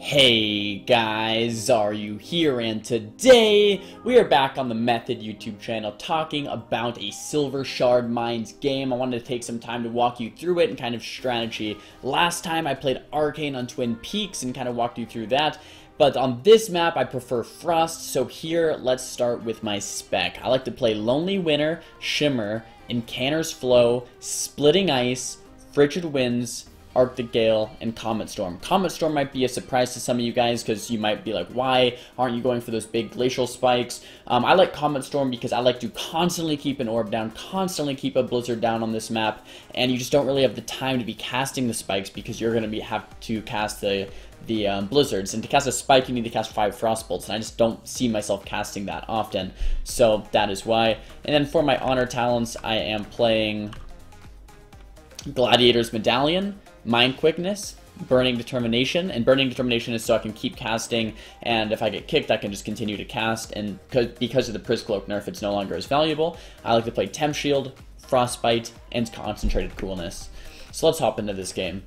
Hey guys, Xaryu here, and today we are back on the Method YouTube channel talking about a Silvershard Mines game. I wanted to take some time to walk you through it and kind of strategy. Last time I played Arcane on Twin Peaks and kind of walked you through that. But on this map, I prefer Frost, so here, let's start with my spec. I like to play Lonely Winter, Shimmer, Incanter's Flow, Splitting Ice, Frigid Winds, Arctic Gale, and Comet Storm. Comet Storm might be a surprise to some of you guys because you might be like, why aren't you going for those big glacial spikes? I like Comet Storm because I like to constantly keep an orb down, constantly keep a blizzard down on this map, and you just don't really have the time to be casting the spikes because you're going to have to cast the blizzards, and to cast a spike you need to cast 5 frost bolts, and I just don't see myself casting that often, so that is why. And then for my honor talents, I am playing Gladiator's Medallion, Mind Quickness, Burning Determination, and Burning Determination is so I can keep casting, and if I get kicked I can just continue to cast, and because of the Priz Cloak nerf it's no longer as valuable. I like to play Temp Shield, Frostbite, and Concentrated Coolness. So let's hop into this game.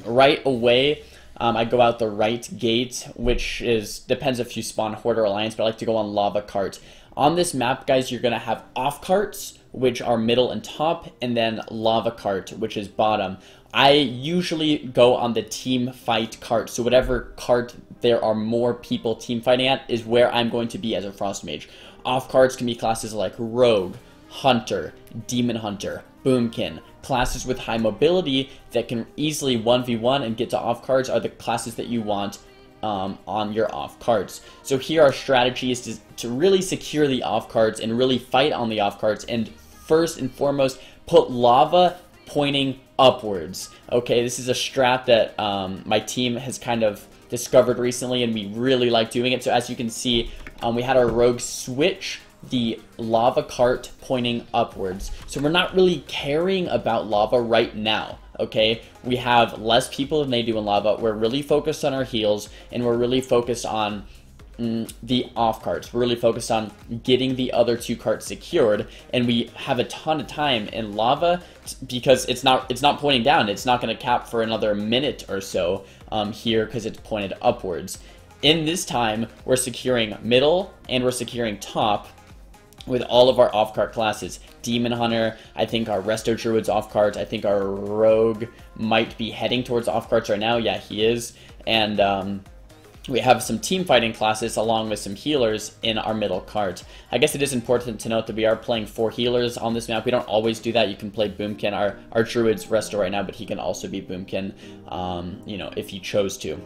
Right away, I go out the right gate, which depends if you spawn Horde or Alliance, but I like to go on Lava Cart. On this map, guys, you're going to have off carts, which are middle and top, and then Lava Cart, which is bottom. I usually go on the team fight cart, so whatever cart there are more people team fighting at is where I'm going to be as a Frost Mage. Off carts can be classes like Rogue, Hunter, Demon Hunter, Boomkin. Classes with high mobility that can easily 1v1 and get to off cards are the classes that you want on your off cards. So here our strategy is to really secure the off cards and really fight on the off cards, and first and foremost put lava pointing upwards. Okay, this is a strat that my team has kind of discovered recently, and we really like doing it. So as you can see, we had our rogue switch the lava cart pointing upwards. So we're not really caring about lava right now, okay? We have less people than they do in lava. We're really focused on our heals, and we're really focused on the off carts. We're really focused on getting the other 2 carts secured, and we have a ton of time in lava because it's not pointing down. It's not going to cap for another minute or so here because it's pointed upwards. In this time, we're securing middle and we're securing top with all of our off-cart classes. Demon Hunter, I think our Resto Druid's off-cart, I think our Rogue might be heading towards off-carts right now. Yeah, he is. And we have some team fighting classes along with some healers in our middle cart. I guess it is important to note that we are playing 4 healers on this map. We don't always do that. You can play Boomkin. Our Druid's Resto right now, but he can also be Boomkin, you know, if he chose to.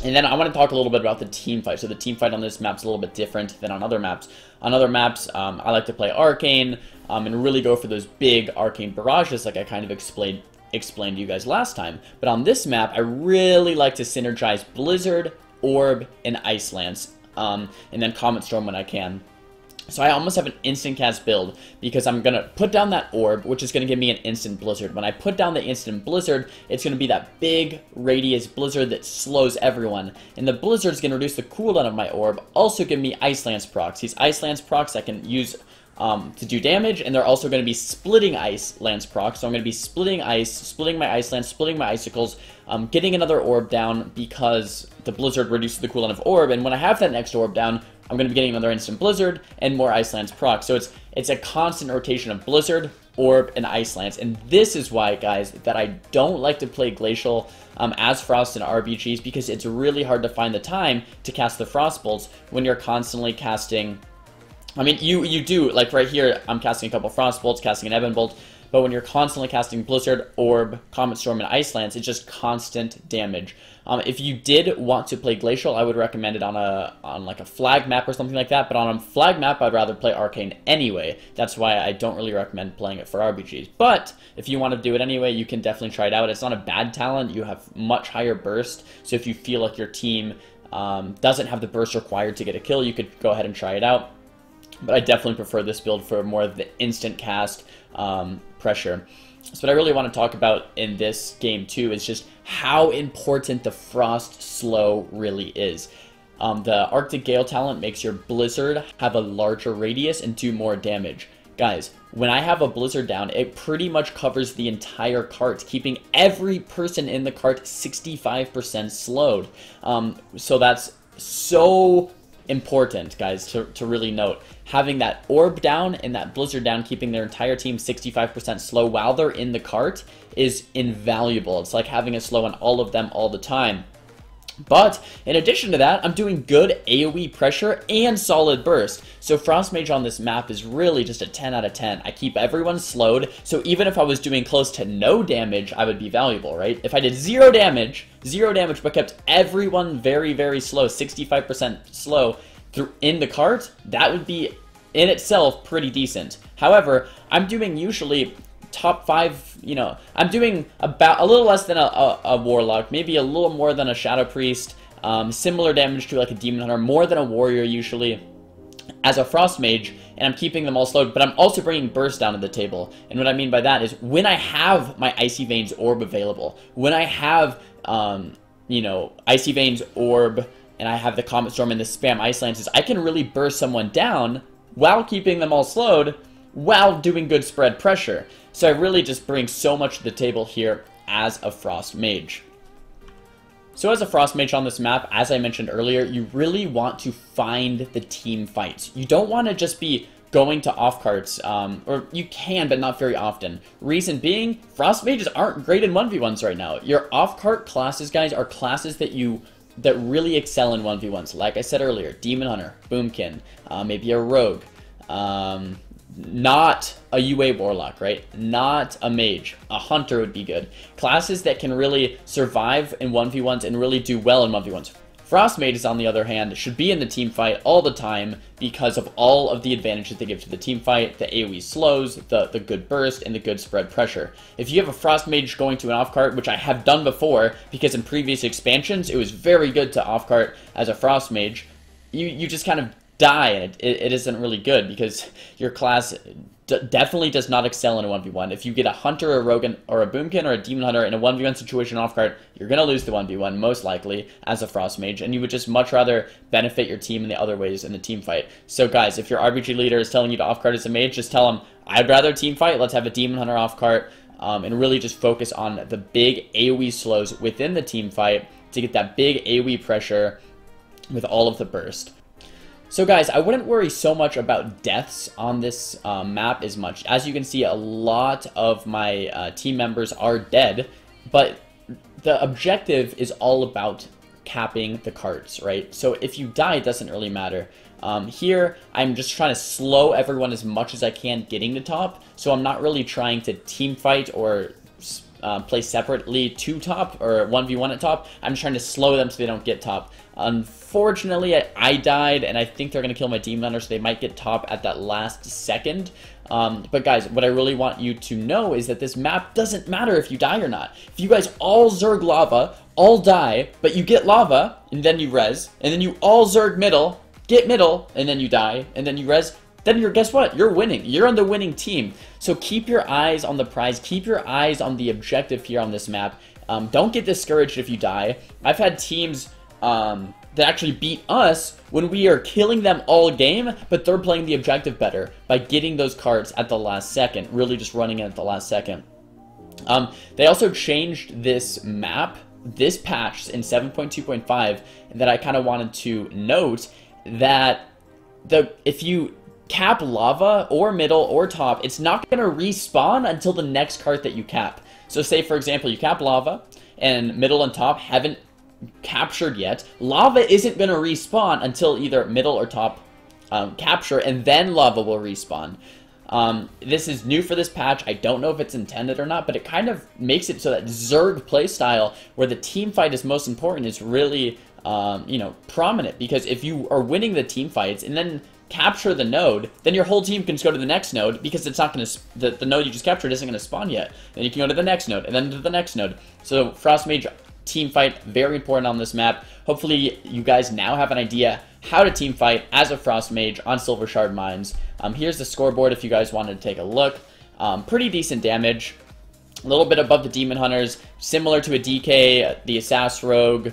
And then I want to talk a little bit about the team fight. So the team fight on this map is a little bit different than on other maps. On other maps, I like to play Arcane and really go for those big Arcane barrages like I kind of explained to you guys last time. But on this map, I really like to synergize Blizzard, Orb, and Ice Lance, and then Comet Storm when I can. So I almost have an instant cast build because I'm going to put down that orb, which is going to give me an instant blizzard. When I put down the instant blizzard, it's going to be that big radius blizzard that slows everyone. And the blizzard is going to reduce the cooldown of my orb, also give me Ice Lance procs. These Ice Lance procs I can use to do damage, and they're also going to be splitting Ice Lance procs. So I'm going to be splitting ice, splitting my Ice Lance, splitting my icicles, getting another orb down because the blizzard reduces the cooldown of orb. And when I have that next orb down, I'm going to be getting another instant blizzard and more Ice Lance proc. So it's a constant rotation of blizzard, orb, and Ice Lance. And this is why, guys, that I don't like to play glacial as frost in RBGs, because it's really hard to find the time to cast the frost bolts when you're constantly casting. I mean, you do, like right here, I'm casting a couple frost bolts, casting an Ebon bolt, but when you're constantly casting Blizzard, Orb, Comet Storm, and Ice Lance, it's just constant damage. If you did want to play Glacial, I would recommend it on like a flag map or something like that, but on a flag map, I'd rather play Arcane anyway. That's why I don't really recommend playing it for RBGs. But if you want to do it anyway, you can definitely try it out. It's not a bad talent. You have much higher burst, so if you feel like your team doesn't have the burst required to get a kill, you could go ahead and try it out. But I definitely prefer this build for more of the instant cast pressure. So what I really want to talk about in this game too is just how important the frost slow really is. The Arctic Gale talent makes your blizzard have a larger radius and do more damage. guys, when I have a Blizzard down, it pretty much covers the entire cart, keeping every person in the cart 65% slowed. So that's so important, guys, to really note. Having that orb down and that Blizzard down, keeping their entire team 65% slow while they're in the cart is invaluable. It's like having a slow on all of them all the time. But in addition to that, I'm doing good AoE pressure and solid burst. So Frost Mage on this map is really just a 10 out of 10. I keep everyone slowed, so even if I was doing close to no damage, I would be valuable, right? If I did zero damage, but kept everyone very, very slow, 65% slow in the cart, that would be in itself pretty decent. However, I'm doing usually top 5, you know, I'm doing about a little less than a Warlock, maybe a little more than a Shadow Priest, similar damage to like a Demon Hunter, more than a Warrior usually, as a Frost Mage, and I'm keeping them all slowed, but I'm also bringing Burst down to the table. And what I mean by that is when I have my Icy Veins Orb available, when I have, you know, Icy Veins Orb, and I have the Comet Storm and the Spam Ice Lances, I can really burst someone down while keeping them all slowed, while doing good spread pressure. So I really just bring so much to the table here as a Frost Mage. So as a Frost Mage on this map, as I mentioned earlier, you really want to find the team fights. You don't want to just be going to off carts, or you can, but not very often. Reason being, Frost Mages aren't great in 1v1s right now. Your off cart classes, guys, are classes that really excel in 1v1s. Like I said earlier, Demon Hunter, Boomkin, maybe a Rogue, not a UA Warlock, right? Not a Mage. A Hunter would be good. Classes that can really survive in 1v1s and really do well in 1v1s. Frost Mages, on the other hand, should be in the team fight all the time because of all of the advantages they give to the team fight, the AoE slows, the good burst, and the good spread pressure. If you have a Frost Mage going to an off-cart, which I have done before, because in previous expansions, it was very good to off-cart as a Frost Mage, you just kind of die, and it isn't really good because your class definitely does not excel in a 1v1. If you get a Hunter, a Rogue, or a Boomkin, or a Demon Hunter in a 1v1 situation off-cart, you're going to lose the 1v1, most likely, as a Frost Mage, and you would just much rather benefit your team in the other ways in the team fight. So guys, if your RBG leader is telling you to off-cart as a Mage, just tell them, I'd rather team fight, let's have a Demon Hunter off-cart, and really just focus on the big AoE slows within the team fight to get that big AoE pressure with all of the burst. So guys, I wouldn't worry so much about deaths on this map as much. As you can see, a lot of my team members are dead, but the objective is all about capping the carts, right? So if you die, it doesn't really matter. Here, I'm just trying to slow everyone as much as I can getting to top, so I'm not really trying to team fight or play separately to top or 1v1 at top. I'm just trying to slow them so they don't get top. Unfortunately, I died, and I think they're going to kill my Demon Hunter, so they might get top at that last second. But guys, what I really want you to know is that this map doesn't matter if you die or not. If you guys all Zerg lava, all die, but you get lava, and then you res, and then you all Zerg middle, get middle, and then you die, and then you res, then guess what? You're winning. You're on the winning team. So keep your eyes on the prize. Keep your eyes on the objective here on this map. Don't get discouraged if you die. I've had teams that actually beat us when we are killing them all game, but they're playing the objective better by getting those cards at the last second, really just running it at the last second. They also changed this map, this patch in 7.2.5, that I kind of wanted to note that if you cap lava or middle or top, it's not going to respawn until the next cart that you cap. So say, for example, you cap lava and middle and top haven't captured yet. Lava isn't going to respawn until either middle or top capture, and then lava will respawn. This is new for this patch. I don't know if it's intended or not, but it kind of makes it so that Zerg playstyle, where the team fight is most important, is really you know, prominent. Because if you are winning the team fights and then capture the node, then your whole team can just go to the next node, because it's not going to, the node you just captured isn't going to spawn yet. Then you can go to the next node, and then to the next node. So Frost Mage team fight, very important on this map. Hopefully you guys now have an idea how to team fight as a Frost Mage on Silvershard mines. Here's the scoreboard if you guys wanted to take a look. Pretty decent damage, a little bit above the Demon Hunters, similar to a DK, the Assassin Rogue,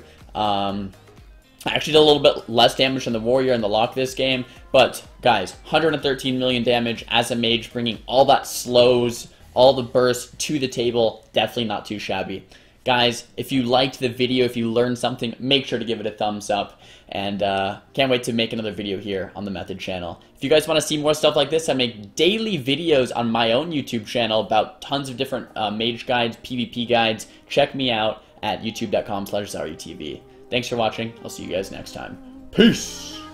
I actually did a little bit less damage than the warrior and the lock this game, but guys, 113 million damage as a mage, bringing all that slows, all the bursts to the table, definitely not too shabby. Guys, if you liked the video, if you learned something, make sure to give it a thumbs up, and can't wait to make another video here on the Method channel. If you guys want to see more stuff like this, I make daily videos on my own YouTube channel about tons of different mage guides, PvP guides. Check me out at youtube.com/XaryuTV. Thanks for watching. I'll see you guys next time. Peace!